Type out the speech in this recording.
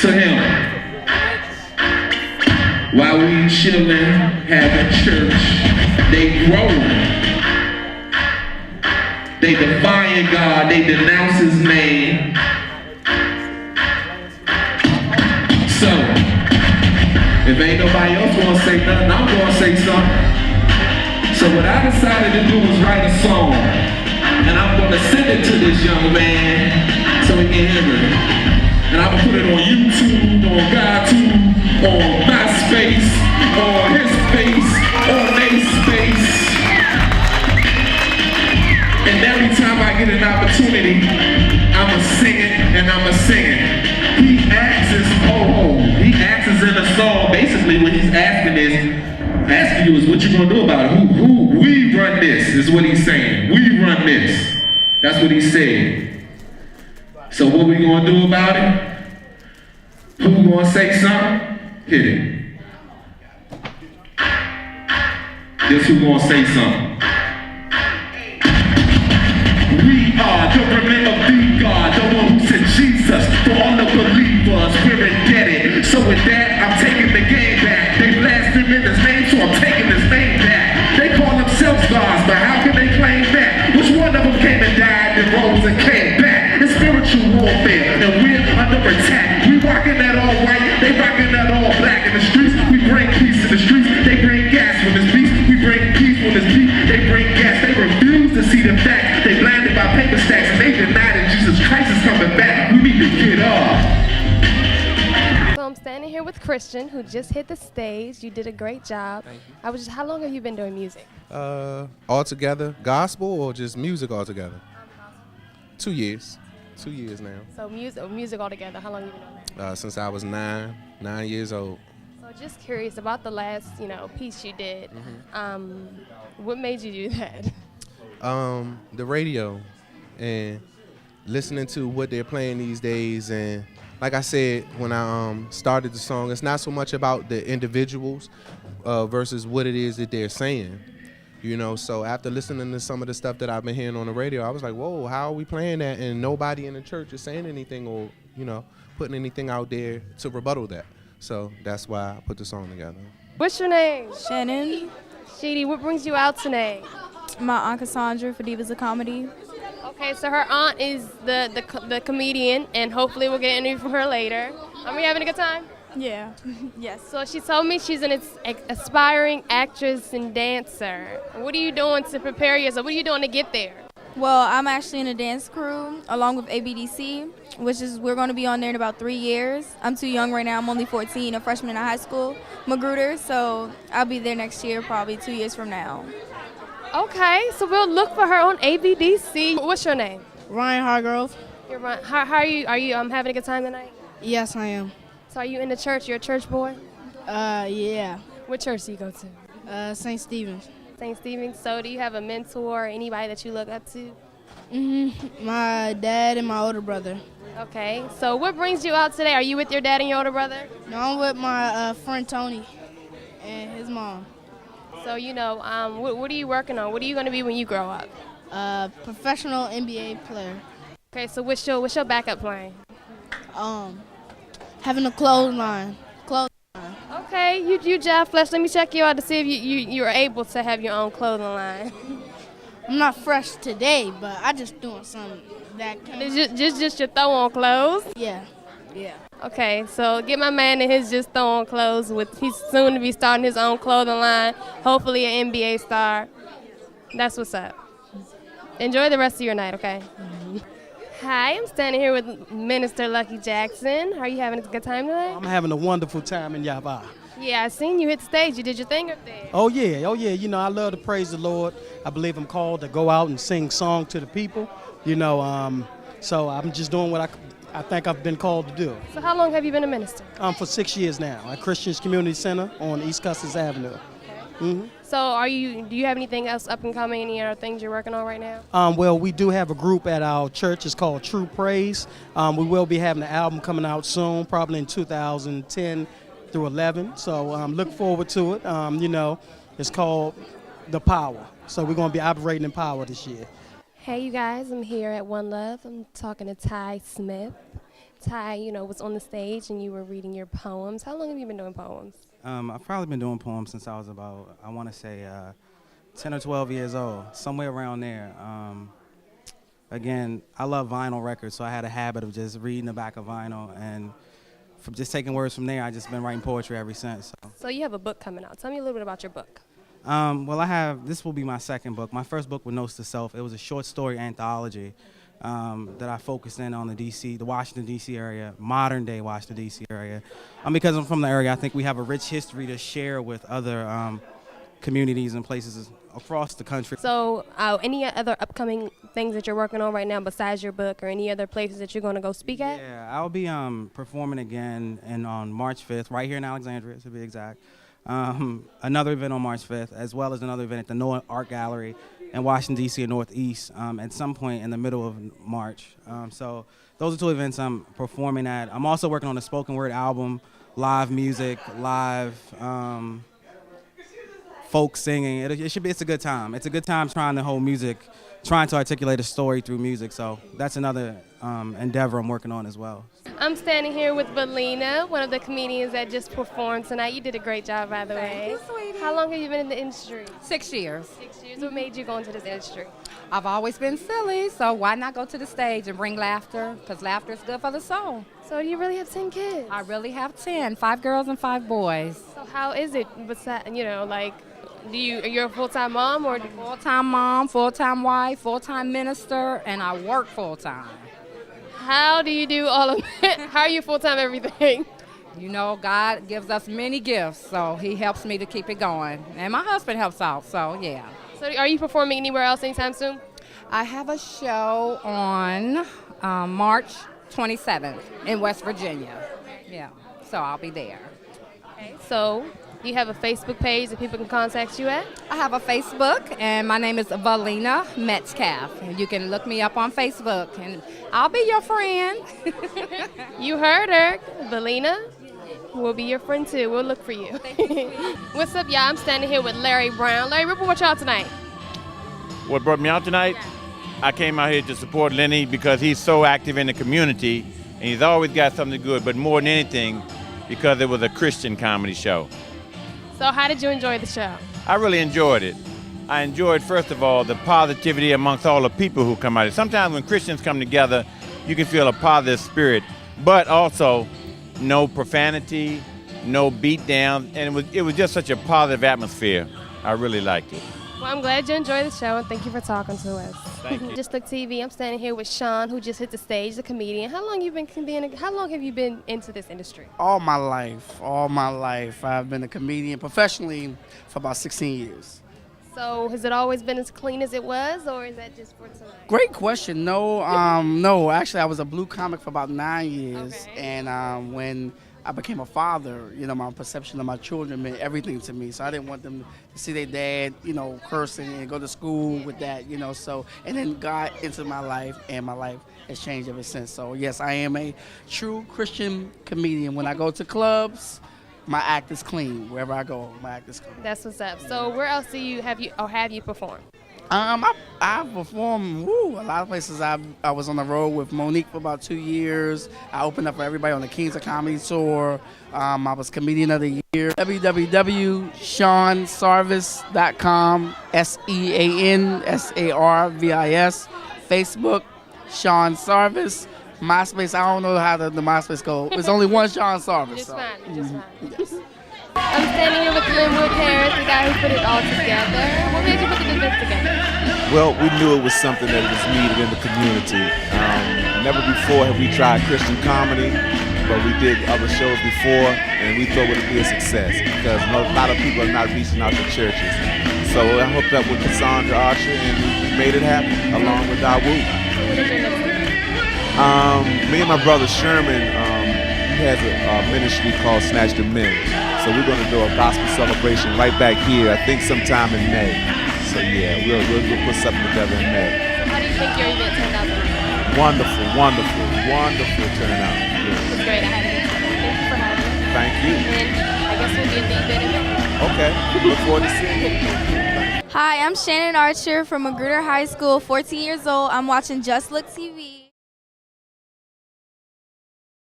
to him. While we chillin', having church, they growing. They defying God, they denounce his name. So, if ain't nobody else gonna say nothing, I'm gonna say something. So what I decided to do was write a song. And I'm gonna send it to this young man so he can hear it. And I'm gonna put it on YouTube, on GodTube, on MySpace, on his space, on their space. And every time I get an opportunity, I'ma sing it and I'ma sing it. He asks in the song, basically what he's asking you is what you gonna do about it? Who we run this, is what he's saying. We run this. That's what he said. So what we gonna do about it? Who gonna say something? Hit it. This who gonna say something. We are the remnant of the God, the one who sent Jesus for all the believers. We're indebted. So with that, I'm taking the game back. They blasted him in his name, so I'm taking his name back. They call themselves gods, but how can they claim that? Which one of them came and died and rose and came back? It's spiritual warfare, and we're under attack. We rocking that all white, they rocking that all black. In the streets, we bring peace in the streets. They bring gas when it's peace. We bring peace when it's peace. They bring gas. They refuse to see the facts. They blinded by paper stacks, and they deny that Jesus Christ is coming back. We need to get up. So I'm standing here with Christian, who just hit the stage. You did a great job. Thank you. How long have you been doing music? Altogether, gospel or just music altogether? 2 years. 2 years now. So music altogether, how long have you been doing that? Since I was 9 years old. So just curious about the last, piece you did. What made you do that? The radio and listening to what they're playing these days, and like I said when I started the song, it's not so much about the individuals versus what it is that they're saying. So after listening to some of the stuff that I've been hearing on the radio, I was like, whoa, how are we playing that and nobody in the church is saying anything or, putting anything out there to rebuttal that. So that's why I put the song together. What's your name? Shannon. Sheedy, what brings you out tonight? My Aunt Cassandra for Divas of Comedy. Okay, so her aunt is the comedian, and hopefully we'll get an interview from her later. Are we having a good time? Yeah. Yes. So she told me she's an aspiring actress and dancer. What are you doing to prepare yourself? What are you doing to get there? Well, I'm actually in a dance crew along with ABDC, we're going to be on there in about 3 years. I'm too young right now. I'm only 14, a freshman in high school, Magruder, so I'll be there next year, probably 2 years from now. Okay, so we'll look for her on ABDC. What's your name? Ryan Hargrove. You're Ryan. How are you? Are you having a good time tonight? Yes, I am. So are you in the church? You're a church boy? Yeah. What church do you go to? St. Stephen's. St. Stephen's. So do you have a mentor or anybody that you look up to? My dad and my older brother. Okay, so what brings you out today? Are you with your dad and your older brother? No, I'm with my friend Tony and his mom. So, what are you working on? What are you going to be when you grow up? Professional NBA player. Okay, so what's your backup plan? Having a clothesline. Okay, you Jeff Flesh. Let me check you out to see if you're able to have your own clothing line. I'm not fresh today, but I just doing something that can. It's just your throw on clothes? Yeah. Okay, so get my man in his just throw on clothes. He's soon to be starting his own clothing line. Hopefully an NBA star. That's what's up. Enjoy the rest of your night, okay? Hi, I'm standing here with Minister Lucky Jackson. Are you having a good time tonight? I'm having a wonderful time in Yaba. Yeah, I seen you hit the stage. You did your thing up there. Oh yeah. I love to praise the Lord. I believe I'm called to go out and sing song to the people. So I'm just doing what I think I've been called to do. So how long have you been a minister? For 6 years now at Christians Community Center on East Custis Avenue. Okay. So do you have anything else up and coming? Any other things you're working on right now? Well, we do have a group at our church. It's called True Praise. We will be having an album coming out soon, probably in 2010 through 11. So look forward to it. It's called The Power. So we're going to be operating in power this year. Hey, you guys. I'm here at One Love. I'm talking to Ty Smith. Ty, was on the stage and you were reading your poems. How long have you been doing poems? I've probably been doing poems since I was about, I want to say, 10 or 12 years old, somewhere around there. Again, I love vinyl records, so I had a habit of just reading the back of vinyl, and from just taking words from there, I've just been writing poetry ever since. So you have a book coming out. Tell me a little bit about your book. Well, this will be my second book. My first book was Notes to Self. It was a short story anthology that I focused in on the Washington, D.C. area, modern day Washington, D.C. area. Because I'm from the area, I think we have a rich history to share with other communities and places across the country. So any other upcoming things that you're working on right now besides your book, or any other places that you're going to go speak at? Yeah, I'll be performing again on March 5th, right here in Alexandria, to be exact. Another event on March 5th, as well as another event at the Noah Art Gallery in Washington, D.C. and Northeast at some point in the middle of March. So those are two events I'm performing at. I'm also working on a spoken word album, live music, live folk singing. It's a good time. It's a good time trying to hold music, trying to articulate a story through music. So that's another endeavor I'm working on as well. I'm standing here with Valina, one of the comedians that just performed tonight. You did a great job, by the way. Thank you, sweetie. How long have you been in the industry? 6 years. 6 years. What made you go into this industry? I've always been silly, so why not go to the stage and bring laughter? Because laughter is good for the soul. So you really have 10 kids? I really have 10, 5 girls and 5 boys. So how is it? You're a full-time mom, or? Full-time mom, full-time wife, full-time minister, and I work full-time. How do you do all of it? How are you full-time everything? You know, God gives us many gifts, so he helps me to keep it going. And my husband helps out, so yeah. So are you performing anywhere else anytime soon? I have a show on March 27th in West Virginia. Yeah, so I'll be there. Okay. So you have a Facebook page that people can contact you at? I have a Facebook, and my name is Valina Metcalf. And you can look me up on Facebook, and I'll be your friend. You heard her. Valina will be your friend, too. We'll look for you. What's up, y'all? I'm standing here with Larry Brown. Larry, report y'all tonight. What brought me out tonight? I came out here to support Lenny because he's so active in the community, and he's always got something good, but more than anything, because it was a Christian comedy show. So how did you enjoy the show? I really enjoyed it. I enjoyed, first of all, the positivity amongst all the people who come out here. Sometimes when Christians come together, you can feel a positive spirit, but also no profanity, no beat down, and it was just such a positive atmosphere. I really liked it. Well, I'm glad you enjoyed the show, and thank you for talking to us. Thank you. Justlooktv, I'm standing here with Sean, who just hit the stage, the comedian. How long have you been into this industry? All my life. I've been a comedian professionally for about 16 years. So has it always been as clean as it was, or is that just for tonight? Great question. No, actually, I was a blue comic for about 9 years, Okay. and when I became a father, my perception of my children meant everything to me. So I didn't want them to see their dad, cursing and go to school with that, So, and then God entered my life, and my life has changed ever since. So yes, I am a true Christian comedian. When I go to clubs, my act is clean. Wherever I go, my act is clean. That's what's up. So where else have you performed? I performed a lot of places. I was on the road with Monique for about 2 years. I opened up for everybody on the Kings of Comedy tour. I was Comedian of the Year. www.seansarvis.com, SEANSARVIS. Facebook, Sean Sarvis. MySpace, I don't know how the MySpace go. There's only one Sean Sarvis. Just so. fine. Yes. I'm standing here with Linwood Harris, the guy who put it all together. What made you put the event together? Well, we knew it was something that was needed in the community. Never before have we tried Christian comedy, but we did other shows before, and we thought it would be a success because a lot of people are not reaching out to churches. So I hooked up with Cassandra Archer, and we made it happen along with Dawood. What is your next event? Me and my brother Sherman, he has a ministry called Snatch the Men. So we're going to do a gospel celebration right back here, I think sometime in May. So yeah, we'll put something together in May. So how do you think your event turned out? Wonderful turnout. Yeah. It's great. I had a good time. Thank you for having me. Thank you. And I guess we'll be in the event in May. Okay, look forward to seeing you. Hi, I'm Shannon Archer from Magruder High School, 14 years old. I'm watching Justlooktv.